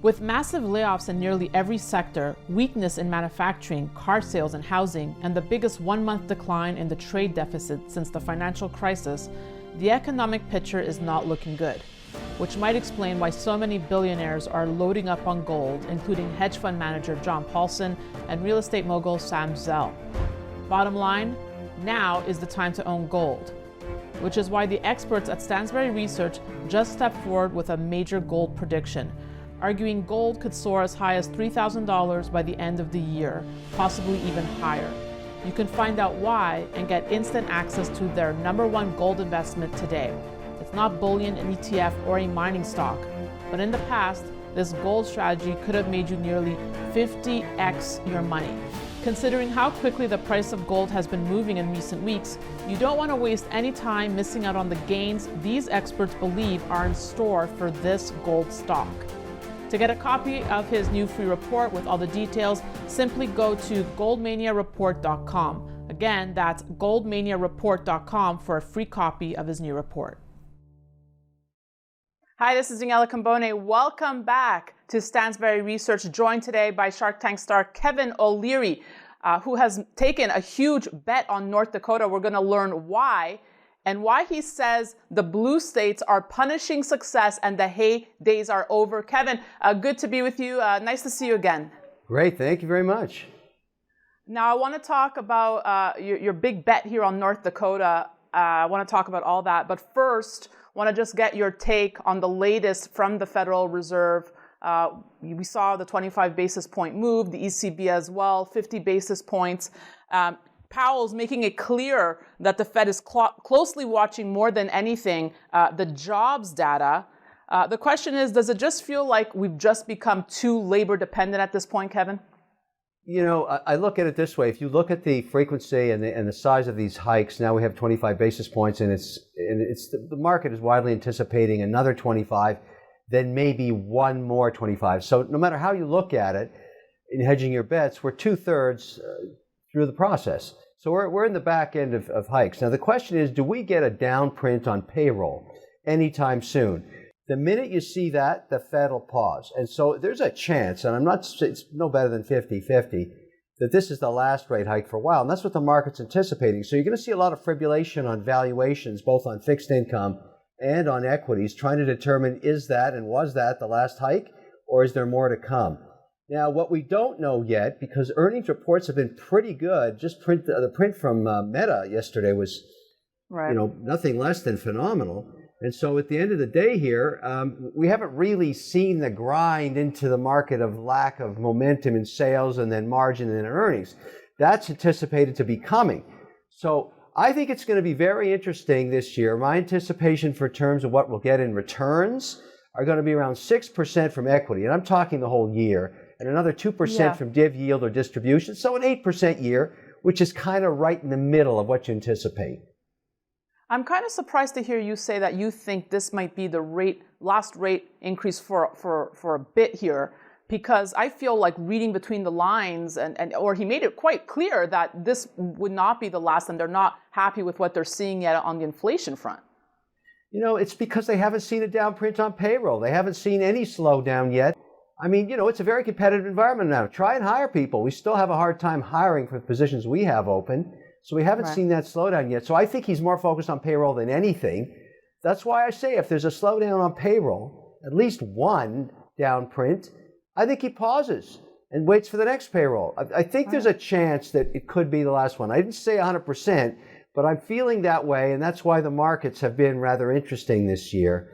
With massive layoffs in nearly every sector, weakness in manufacturing, car sales, and housing, and the biggest one-month decline in the trade deficit since the financial crisis, the economic picture is not looking good, which might explain why so many billionaires are loading up on gold, including hedge fund manager John Paulson and real estate mogul Sam Zell. Bottom line, now is the time to own gold, which is why the experts at Stansberry Research just stepped forward with a major gold prediction, arguing gold could soar as high as $3,000 by the end of the year, possibly even higher. You can find out why and get instant access to their #1 gold investment today. It's not bullion, an ETF, or a mining stock, but in the past, this gold strategy could have made you nearly 50x your money. Considering how quickly the price of gold has been moving in recent weeks, you don't want to waste any time missing out on the gains these experts believe are in store for this gold stock. To get a copy of his new free report with all the details, simply go to goldmaniareport.com. Again, that's goldmaniareport.com for a free copy of his new report. Hi, this is Daniela Cambone. Welcome back to Stansberry Research, joined today by Shark Tank star Kevin OLeary, who has taken a huge bet on North Dakota. We're going to learn why and why he says the blue states are punishing success and the heydays are over. Kevin, good to be with you. Nice to see you again. Great. Thank you very much. Now, I want to talk about your big bet here on North Dakota. I want to talk about all that. But first, I want to just get your take on the latest from the Federal Reserve. We saw the 25 basis point move, the ECB as well, 50 basis points. Powell's making it clear that the Fed is closely watching more than anything the jobs data. The question is, does it just feel like we've just become too labor dependent at this point, Kevin? You know, I look at it this way. If you look at the frequency and the size of these hikes, now we have 25 basis points, and the market is widely anticipating another 25, then maybe one more 25. So no matter how you look at it, in hedging your bets, we're 2/3 through the process. So we're in the back end of hikes. Now the question is, do we get a down print on payroll anytime soon? The minute you see that, the Fed will pause. And so there's a chance, and it's no better than 50-50, that this is the last rate hike for a while. And that's what the market's anticipating. So you're going to see a lot of fibrillation on valuations, both on fixed income and on equities, trying to determine, is that and was that the last hike, or is there more to come? Now, what we don't know yet, because earnings reports have been pretty good, the print from Meta yesterday was, nothing less than phenomenal. And so at the end of the day here, we haven't really seen the grind into the market of lack of momentum in sales and then margin and earnings. That's anticipated to be coming. So I think it's going to be very interesting this year. My anticipation for terms of what we'll get in returns are going to be around 6% from equity, and I'm talking the whole year, and another 2% from div yield or distribution, so an 8% year, which is kind of right in the middle of what you anticipate. I'm kind of surprised to hear you say that you think this might be the last rate increase for a bit here, because I feel like reading between the lines, or he made it quite clear that this would not be the last, and they're not happy with what they're seeing yet on the inflation front. You know, it's because they haven't seen a down print on payroll. They haven't seen any slowdown yet. I mean, it's a very competitive environment now. Try and hire people. We still have a hard time hiring for the positions we have open. So we haven't seen that slowdown yet. So I think he's more focused on payroll than anything. That's why I say if there's a slowdown on payroll, at least one down print, I think he pauses and waits for the next payroll. I think there's a chance that it could be the last one. I didn't say 100%, but I'm feeling that way, and that's why the markets have been rather interesting this year.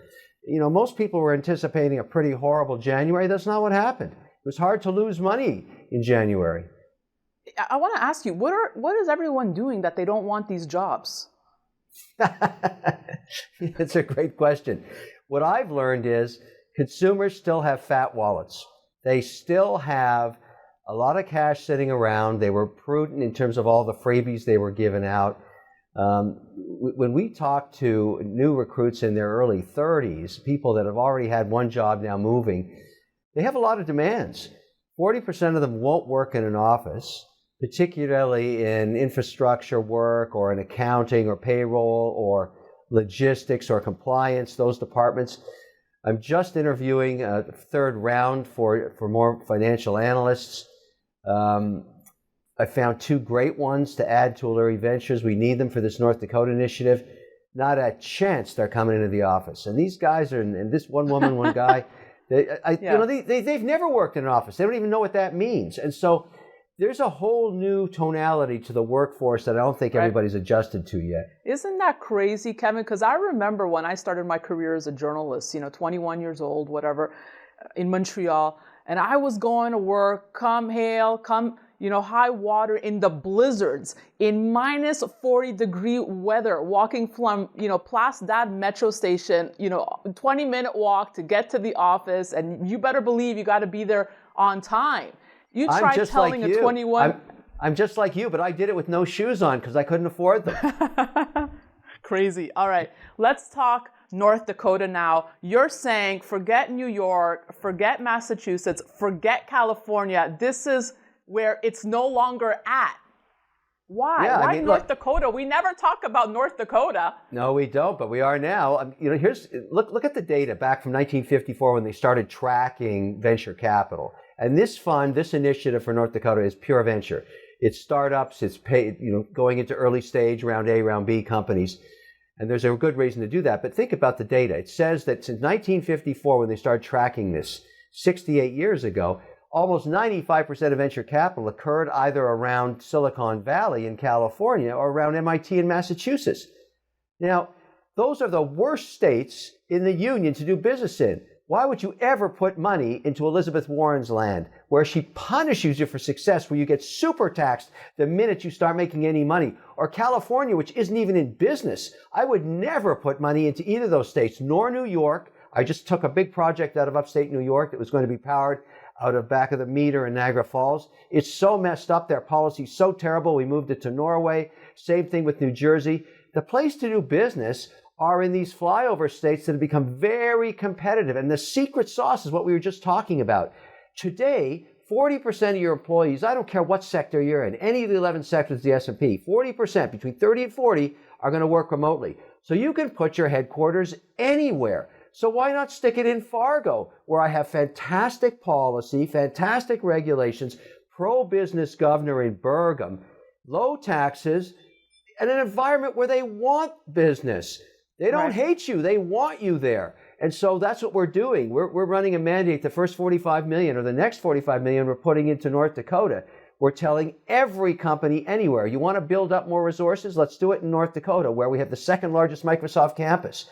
Most people were anticipating a pretty horrible January. That's not what happened. It was hard to lose money in January. I want to ask you, what is everyone doing that they don't want these jobs? It's a great question. What I've learned is consumers still have fat wallets. They still have a lot of cash sitting around. They were prudent in terms of all the freebies they were giving out. When we talk to new recruits in their early 30s, people that have already had one job now moving, they have a lot of demands. 40% of them won't work in an office, particularly in infrastructure work or in accounting or payroll or logistics or compliance, those departments. I'm just interviewing a third round for more financial analysts. I found 2 great ones to add to OLeary Ventures. We need them for this North Dakota initiative. Not a chance they're coming into the office. And these guys are, and this one woman, one guy, they've never worked in an office. They don't even know what that means. And so there's a whole new tonality to the workforce that I don't think everybody's adjusted to yet. Isn't that crazy, Kevin? Because I remember when I started my career as a journalist, 21 years old, whatever, in Montreal, and I was going to work, come hail, come, high water, in the blizzards, in minus 40-degree weather, walking from, Place Dad metro station, 20-minute walk to get to the office, and you better believe you got to be there on time. You try telling a 21... I'm just like you, but I did it with no shoes on because I couldn't afford them. Crazy. All right, let's talk North Dakota now. You're saying forget New York, forget Massachusetts, forget California. This is where it's no longer at. Why? Yeah, Why North Dakota? We never talk about North Dakota. No, we don't, but we are now. Look at the data back from 1954 when they started tracking venture capital. And this fund, this initiative for North Dakota is pure venture. It's startups, it's going into early stage, round A, round B companies. And there's a good reason to do that. But think about the data. It says that since 1954, when they started tracking this, 68 years ago, almost 95% of venture capital occurred either around Silicon Valley in California or around MIT in Massachusetts. Now, those are the worst states in the union to do business in. Why would you ever put money into Elizabeth Warren's land, where she punishes you for success, where you get super taxed the minute you start making any money? Or California, which isn't even in business. I would never put money into either of those states, nor New York. I just took a big project out of upstate New York that was going to be powered out of back of the meter in Niagara Falls. It's so messed up. Their policy's so terrible. We moved it to Norway. Same thing with New Jersey. The place to do business are in these flyover states that have become very competitive. And the secret sauce is what we were just talking about. Today, 40% of your employees, I don't care what sector you're in, any of the 11 sectors of the S&P, 40%, between 30 and 40, are going to work remotely. So you can put your headquarters anywhere. So why not stick it in Fargo, where I have fantastic policy, fantastic regulations, pro-business governor in Burgum, low taxes, and an environment where they want business. They don't hate you. They want you there. And so that's what we're doing. We're running a mandate. The first 45 million or the next 45 million we're putting into North Dakota. We're telling every company anywhere, you want to build up more resources? Let's do it in North Dakota, where we have the second largest Microsoft campus,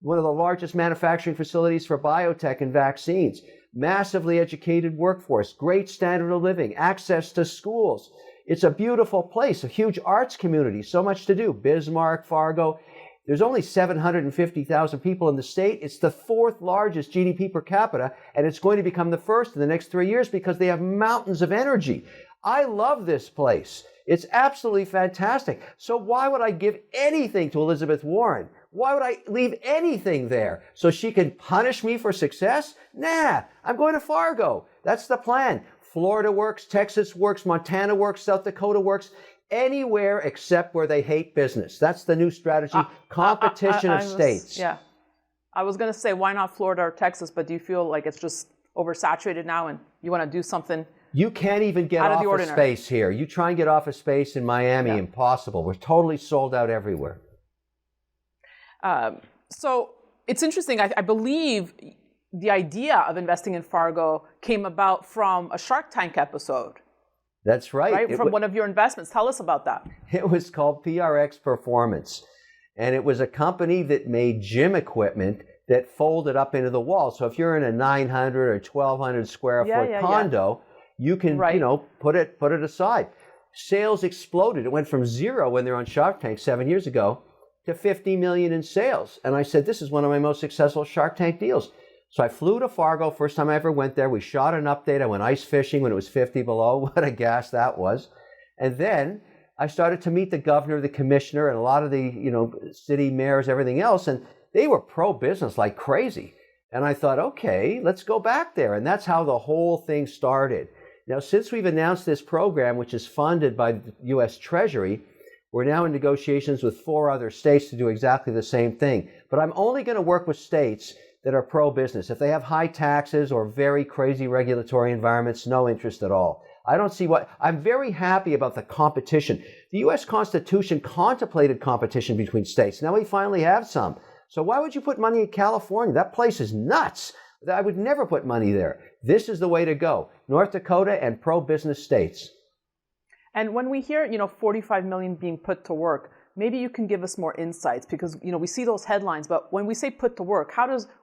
one of the largest manufacturing facilities for biotech and vaccines, massively educated workforce, great standard of living, access to schools. It's a beautiful place, a huge arts community, so much to do. Bismarck, Fargo. There's only 750,000 people in the state. It's the 4th largest GDP per capita, and it's going to become the first in the next 3 years because they have mountains of energy. I love this place. It's absolutely fantastic. So why would I give anything to Elizabeth Warren? Why would I leave anything there? So she can punish me for success? Nah, I'm going to Fargo. That's the plan. Florida works, Texas works, Montana works, South Dakota works. Anywhere except where they hate business. That's the new strategy. Competition of states. Yeah. I was going to say, why not Florida or Texas? But do you feel like it's just oversaturated now and you want to do something? You can't even get office space here. You try and get office space in Miami, impossible. We're totally sold out everywhere. So it's interesting. I believe the idea of investing in Fargo came about from a Shark Tank episode. That's right. From one of your investments. Tell us about that. It was called PRX Performance. And it was a company that made gym equipment that folded up into the wall. So if you're in a 900 or 1,200 square foot condo, you can, put it aside. Sales exploded. It went from 0 when they were on Shark Tank 7 years ago to 50 million in sales. And I said, this is one of my most successful Shark Tank deals. So I flew to Fargo, first time I ever went there. We shot an update. I went ice fishing when it was 50 below. What a gas that was. And then I started to meet the governor, the commissioner, and a lot of the, city mayors, everything else. And they were pro-business like crazy. And I thought, okay, let's go back there. And that's how the whole thing started. Now, since we've announced this program, which is funded by the U.S. Treasury, we're now in negotiations with 4 other states to do exactly the same thing. But I'm only going to work with states that are pro-business. If they have high taxes or very crazy regulatory environments, no interest at all. I don't see I'm very happy about the competition. The U.S. Constitution contemplated competition between states. Now we finally have some. So why would you put money in California? That place is nuts. I would never put money there. This is the way to go. North Dakota and pro-business states. And when we hear, 45 million being put to work, maybe you can give us more insights because, we see those headlines, but when we say put to work,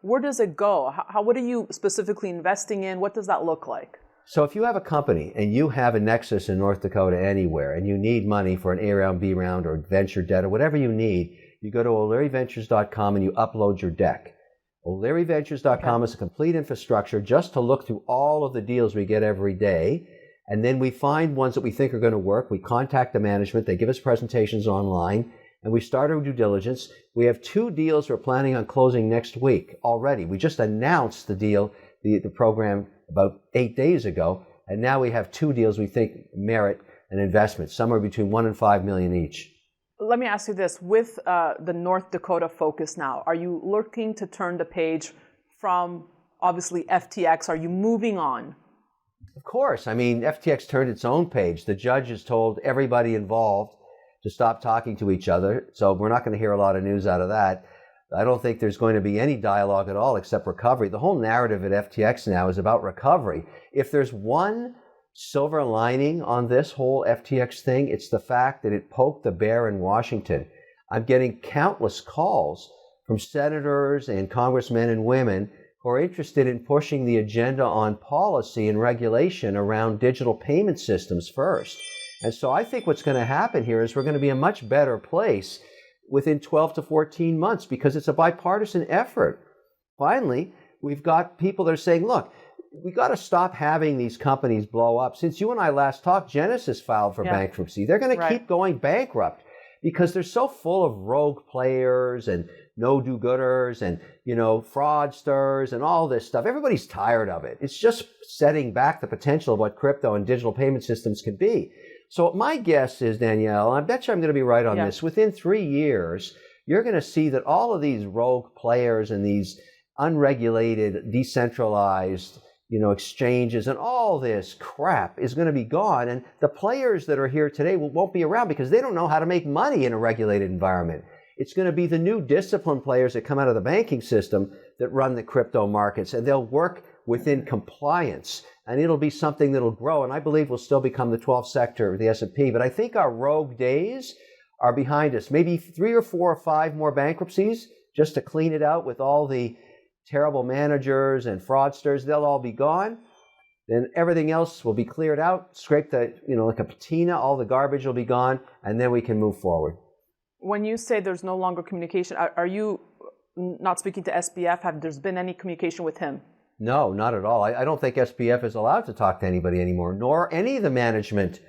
where does it go? What are you specifically investing in? What does that look like? So if you have a company and you have a nexus in North Dakota anywhere and you need money for an A round, B round, or venture debt or whatever you need, you go to OLearyVentures.com and you upload your deck. OLearyVentures.com is a complete infrastructure just to look through all of the deals we get every day. And then we find ones that we think are going to work. We contact the management. They give us presentations online. And we start our due diligence. We have 2 deals we're planning on closing next week already. We just announced the deal, the program, about 8 days ago. And now we have 2 deals we think merit an investment, somewhere between $1 and $5 million each. Let me ask you this. With the North Dakota focus now, are you looking to turn the page from, obviously, FTX? Are you moving on? Of course. I mean, FTX turned its own page. The judge has told everybody involved to stop talking to each other. So we're not going to hear a lot of news out of that. I don't think there's going to be any dialogue at all except recovery. The whole narrative at FTX now is about recovery. If there's one silver lining on this whole FTX thing, it's the fact that it poked the bear in Washington. I'm getting countless calls from senators and congressmen and women who are interested in pushing the agenda on policy and regulation around digital payment systems first. And so I think what's going to happen here is we're going to be a much better place within 12 to 14 months because it's a bipartisan effort. Finally, we've got people that are saying, look, we got to stop having these companies blow up. Since you and I last talked, Genesis filed for bankruptcy. They're going to keep going bankrupt because they're so full of rogue players and no-do-gooders and, fraudsters and all this stuff. Everybody's tired of it. It's just setting back the potential of what crypto and digital payment systems can be. So my guess is, Danielle, and I bet you I'm going to be right on this, within 3 years, you're going to see that all of these rogue players and these unregulated, decentralized, exchanges and all this crap is going to be gone. And the players that are here today won't be around because they don't know how to make money in a regulated environment. It's going to be the new discipline players that come out of the banking system that run the crypto markets, and they'll work within compliance. And it'll be something that'll grow. And I believe we'll still become the 12th sector of the S&P. But I think our rogue days are behind us. Maybe 3 or 4 or 5 more bankruptcies just to clean it out with all the terrible managers and fraudsters. They'll all be gone. Then everything else will be cleared out, scrape the, like a patina, all the garbage will be gone, and then we can move forward. When you say there's no longer communication, are you not speaking to SBF? Have there been any communication with him? No, not at all. I don't think SBF is allowed to talk to anybody anymore, nor any of the management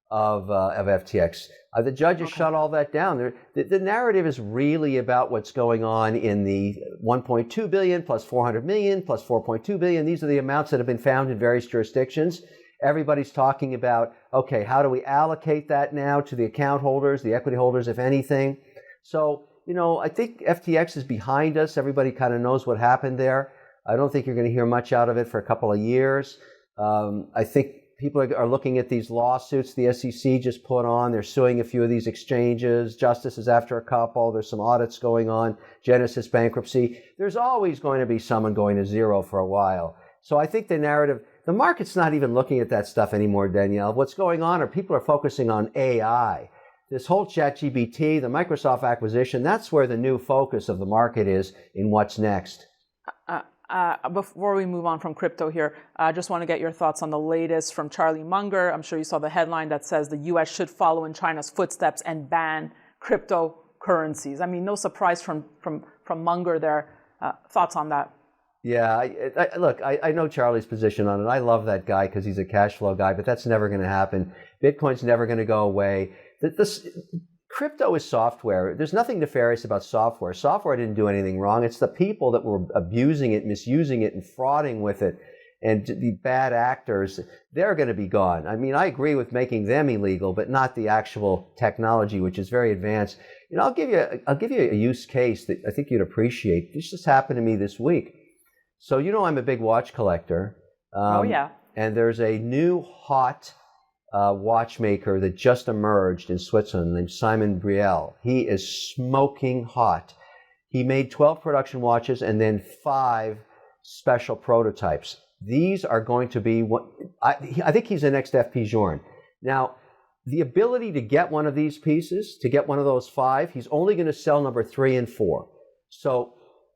of FTX. The judge has shut all that down. The narrative is really about what's going on in the 1.2 billion plus 400 million plus 4.2 billion. These are the amounts that have been found in various jurisdictions. Everybody's talking about, okay, how do we allocate that now to the account holders, the equity holders, if anything? So, I think FTX is behind us. Everybody kind of knows what happened there. I don't think you're going to hear much out of it for a couple of years. I think people are looking at these lawsuits the SEC just put on. They're suing a few of these exchanges. Justice is after a couple. There's some audits going on. Genesis bankruptcy. There's always going to be someone going to zero for a while. So I think the narrative, the market's not even looking at that stuff anymore, Danielle. What's going on are people are focusing on AI. This whole ChatGPT, the Microsoft acquisition, that's where the new focus of the market is in what's next. Before we move on from crypto here, I just want to get your thoughts on the latest from Charlie Munger. I'm sure you saw the headline that says the U.S. should follow in China's footsteps and ban cryptocurrencies. I mean, no surprise from Munger there. Thoughts on that? Yeah, look, I know Charlie's position on it. I love that guy because he's a cash flow guy, but that's never going to happen. Bitcoin's never going to go away. Crypto is software. There's nothing nefarious about software. Software didn't do anything wrong. It's the people that were abusing it, misusing it, and frauding with it, and the bad actors, they're going to be gone. I mean, I agree with making them illegal, but not the actual technology, which is very advanced. I'll give you a use case that I think you'd appreciate. This just happened to me this week. So I'm a big watch collector. Oh, yeah. And there's a new hot watchmaker that just emerged in Switzerland named Simon Brielle. He is smoking hot. He made 12 production watches and then 5 special prototypes. These are going to be I think he's the next F.P. Journe. Now, the ability to get one of these pieces, to get one of those 5, he's only going to sell number 3 and 4. So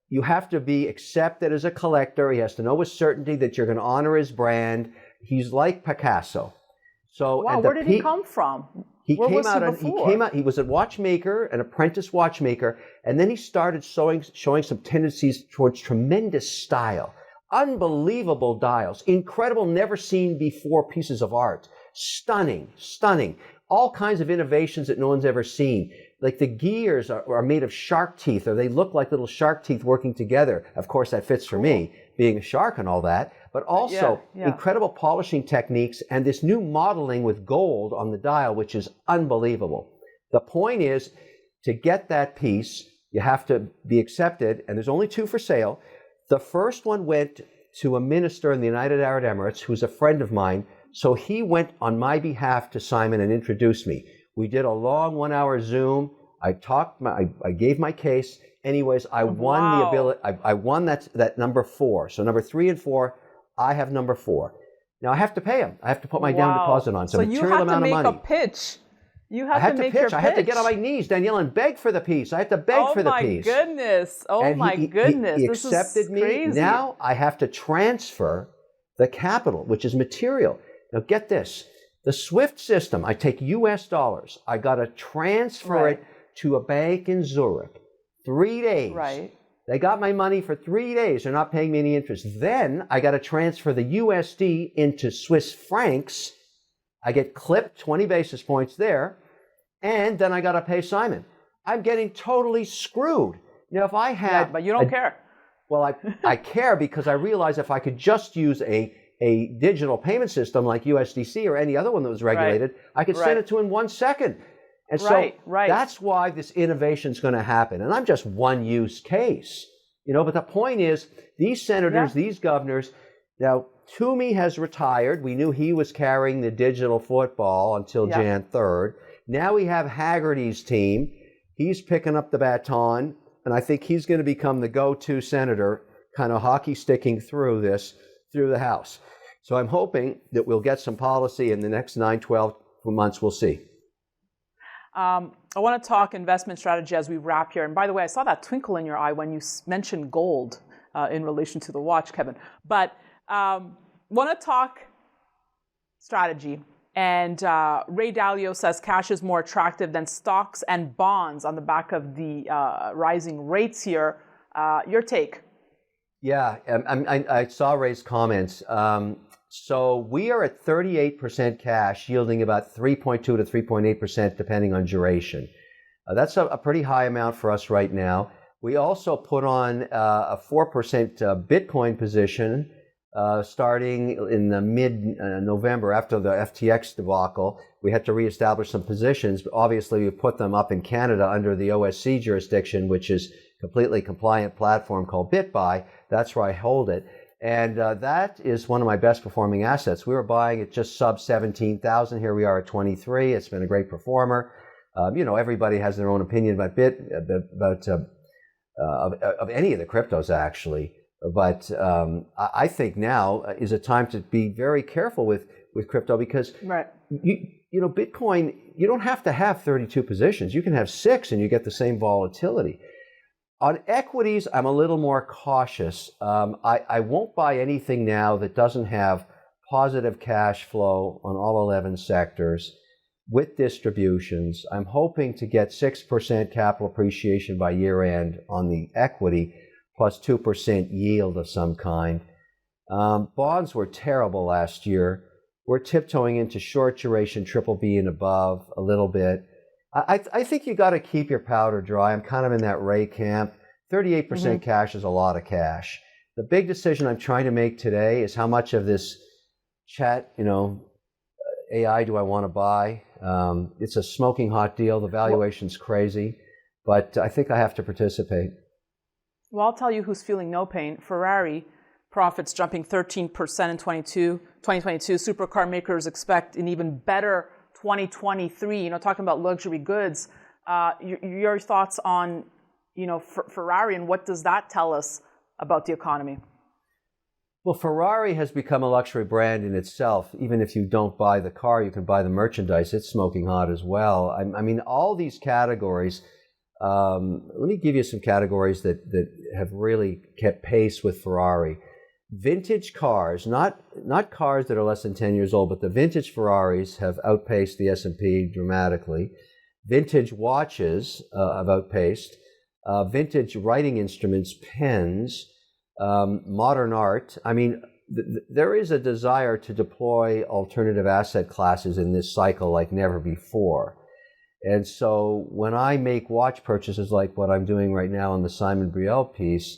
you have to be accepted as a collector. He has to know with certainty that you're going to honor his brand. He's like Picasso. So wow, where did he come from? He came out. He was a watchmaker, an apprentice watchmaker, and then he started showing some tendencies towards tremendous style, unbelievable dials, incredible, never seen before pieces of art, stunning, all kinds of innovations that no one's ever seen. Like the gears are made of shark teeth, or they look like little shark teeth working together. Of course, that fits for me, being a shark and all that. But also incredible polishing techniques and this new modeling with gold on the dial, which is unbelievable. The point is, to get that piece, you have to be accepted, and there's only 2 for sale. The first one went to a minister in the United Arab Emirates who's a friend of mine. So he went on my behalf to Simon and introduced me. We did a long 1-hour Zoom. I gave my case. Anyways, I won the ability. I won that number 4. So number 3 and 4, I have number 4. Now I have to pay him. I have to put my down deposit on. So material amount of money. So you have to make a pitch. I have to pitch. I have to get on my knees, Daniela, and beg for the piece. I have to beg for the piece. Oh my goodness. He accepted me. Crazy. Now I have to transfer the capital, which is material. Now get this. The SWIFT system, I take US dollars. I got to transfer it to a bank in Zurich. 3 days. Right. They got my money for 3 days. They're not paying me any interest. Then I got to transfer the USD into Swiss francs. I get clipped 20 basis points there. And then I got to pay Simon. I'm getting totally screwed. Now, if I had... Yeah, but you don't care. Well, I care because I realize if I could just use a digital payment system like USDC or any other one that was regulated, I could send it to in 1 second. And so that's why this innovation is going to happen. And I'm just one use case, but the point is these senators, these governors, now Toomey has retired. We knew he was carrying the digital football until Jan 3rd. Now we have Haggerty's team. He's picking up the baton, and I think he's going to become the go-to senator, kind of hockey sticking through the House. So I'm hoping that we'll get some policy in the next 9-12 months. We'll see. I want to talk investment strategy as we wrap here. And by the way, I saw that twinkle in your eye when you mentioned gold in relation to the watch, Kevin. But want to talk strategy. And Ray Dalio says cash is more attractive than stocks and bonds on the back of the rising rates here. Your take? Yeah, I saw Ray's comments. So we are at 38% cash, yielding about 3.2 to 3.8% depending on duration. That's a pretty high amount for us right now. We also put on a 4% Bitcoin position starting in the mid-November after the FTX debacle. We had to reestablish some positions. But obviously, we put them up in Canada under the OSC jurisdiction, which is a completely compliant platform called BitBuy. That's where I hold it. And that is one of my best performing assets. We were buying it just sub 17,000. Here we are at 23. It's been a great performer. Everybody has their own opinion about of any of the cryptos actually. But I think now is a time to be very careful with crypto because Bitcoin, you don't have to have 32 positions. You can have 6 and you get the same volatility. On equities, I'm a little more cautious. I won't buy anything now that doesn't have positive cash flow on all 11 sectors with distributions. I'm hoping to get 6% capital appreciation by year end on the equity plus 2% yield of some kind. Bonds were terrible last year. We're tiptoeing into short duration, triple B and above a little bit. I think you got to keep your powder dry. I'm kind of in that Ray camp. 38% cash is a lot of cash. The big decision I'm trying to make today is how much of this chat, AI do I want to buy? It's a smoking hot deal. The valuation's crazy, but I think I have to participate. Well, I'll tell you who's feeling no pain. Ferrari profits jumping 13% in 2022. Supercar makers expect an even better 2023. Talking about luxury goods. Your thoughts on, Ferrari, and what does that tell us about the economy? Well, Ferrari has become a luxury brand in itself. Even if you don't buy the car, you can buy the merchandise. It's smoking hot as well. I mean, all these categories. Let me give you some categories that have really kept pace with Ferrari. Vintage cars, not cars that are less than 10 years old, but the vintage Ferraris have outpaced the S&P dramatically. Vintage watches have outpaced. Vintage writing instruments, pens, modern art. I mean, there is a desire to deploy alternative asset classes in this cycle like never before. And so when I make watch purchases like what I'm doing right now on the Simon Brielle piece,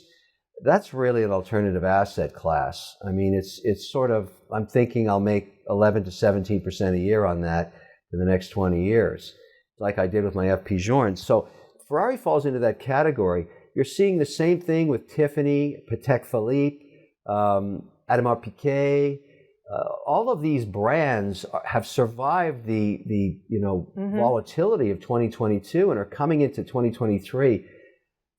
that's really an alternative asset class. I mean, it's sort of, I'm thinking I'll make 11 to 17% a year on that in the next 20 years, like I did with my FP Journe. So Ferrari falls into that category. You're seeing the same thing with Tiffany, Patek Philippe, Audemars Piguet. All of these brands have survived the volatility of 2022 and are coming into 2023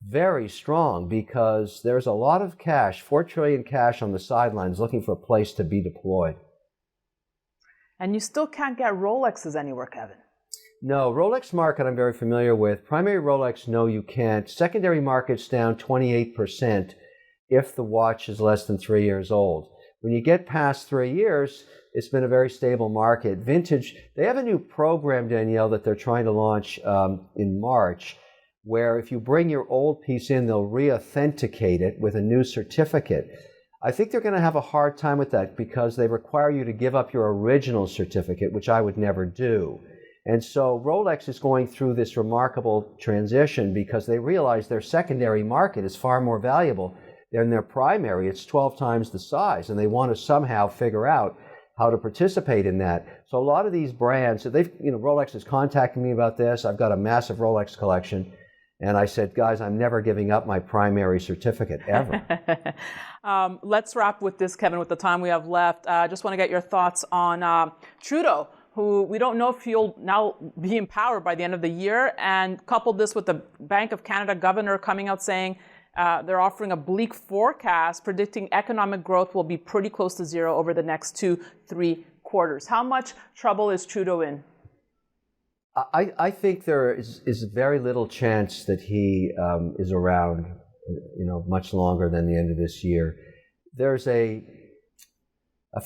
very strong because there's a lot of cash, $4 trillion cash on the sidelines looking for a place to be deployed. And you still can't get Rolexes anywhere, Kevin. No, Rolex market I'm very familiar with. Primary Rolex, no, you can't. Secondary market's down 28% if the watch is less than 3 years old. When you get past 3 years, it's been a very stable market. Vintage, they have a new program, Danielle, that they're trying to launch in March, where if you bring your old piece in, they'll re-authenticate it with a new certificate. I think they're going to have a hard time with that because they require you to give up your original certificate, which I would never do. And so Rolex is going through this remarkable transition because they realize their secondary market is far more valuable than their primary. It's 12 times the size, and they want to somehow figure out how to participate in that. So a lot of these brands, Rolex is contacting me about this. I've got a massive Rolex collection. And I said, guys, I'm never giving up my primary certificate, ever. Let's wrap with this, Kevin, with the time we have left. I just want to get your thoughts on Trudeau, who we don't know if he'll now be in power by the end of the year, and couple this with the Bank of Canada governor coming out saying they're offering a bleak forecast, predicting economic growth will be pretty close to zero over the next 2-3 quarters. How much trouble is Trudeau in? I think there is very little chance that he is around, much longer than the end of this year. There's a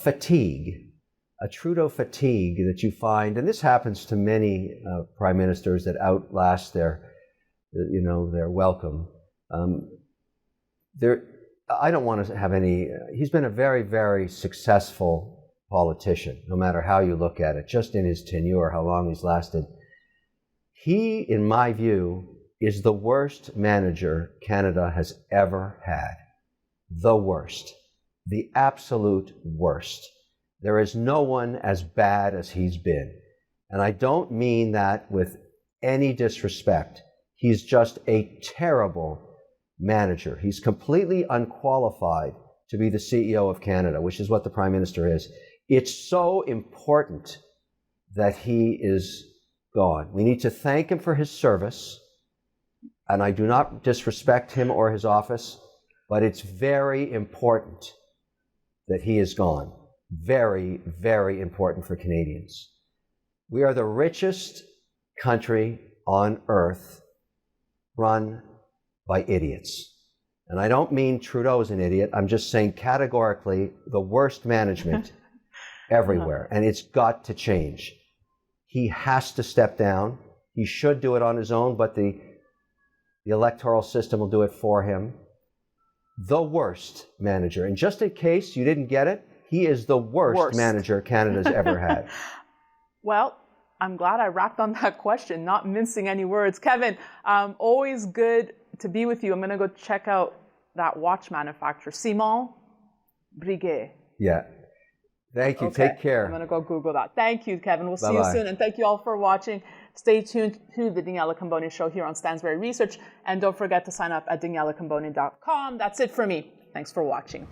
fatigue, a Trudeau fatigue that you find, and this happens to many prime ministers that outlast their welcome. I don't want to have any. He's been a very, very successful politician, no matter how you look at it, just in his tenure, how long he's lasted. He, in my view, is the worst manager Canada has ever had. The worst. The absolute worst. There is no one as bad as he's been. And I don't mean that with any disrespect. He's just a terrible manager. He's completely unqualified to be the CEO of Canada, which is what the Prime Minister is. It's so important that he is gone. We need to thank him for his service, and I do not disrespect him or his office, but it's very important that he is gone. Very, very important for Canadians. We are the richest country on earth run by idiots. And I don't mean Trudeau is an idiot. I'm just saying categorically the worst management everywhere. And it's got to change. He has to step down. He should do it on his own, but the electoral system will do it for him. The worst manager. And just in case you didn't get it, he is the worst manager Canada's ever had. Well, I'm glad I wrapped on that question, not mincing any words. Kevin, always good to be with you. I'm going to go check out that watch manufacturer, Simon Breguet. Yeah. Thank you. Okay. Take care. I'm going to go Google that. Thank you, Kevin. We'll Bye-bye. see you soon. And thank you all for watching. Stay tuned to the Daniela Cambone Show here on Stansberry Research. And don't forget to sign up at danielacambone.com. That's it for me. Thanks for watching.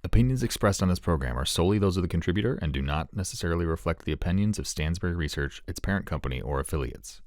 Opinions expressed on this program are solely those of the contributor and do not necessarily reflect the opinions of Stansberry Research, its parent company, or affiliates.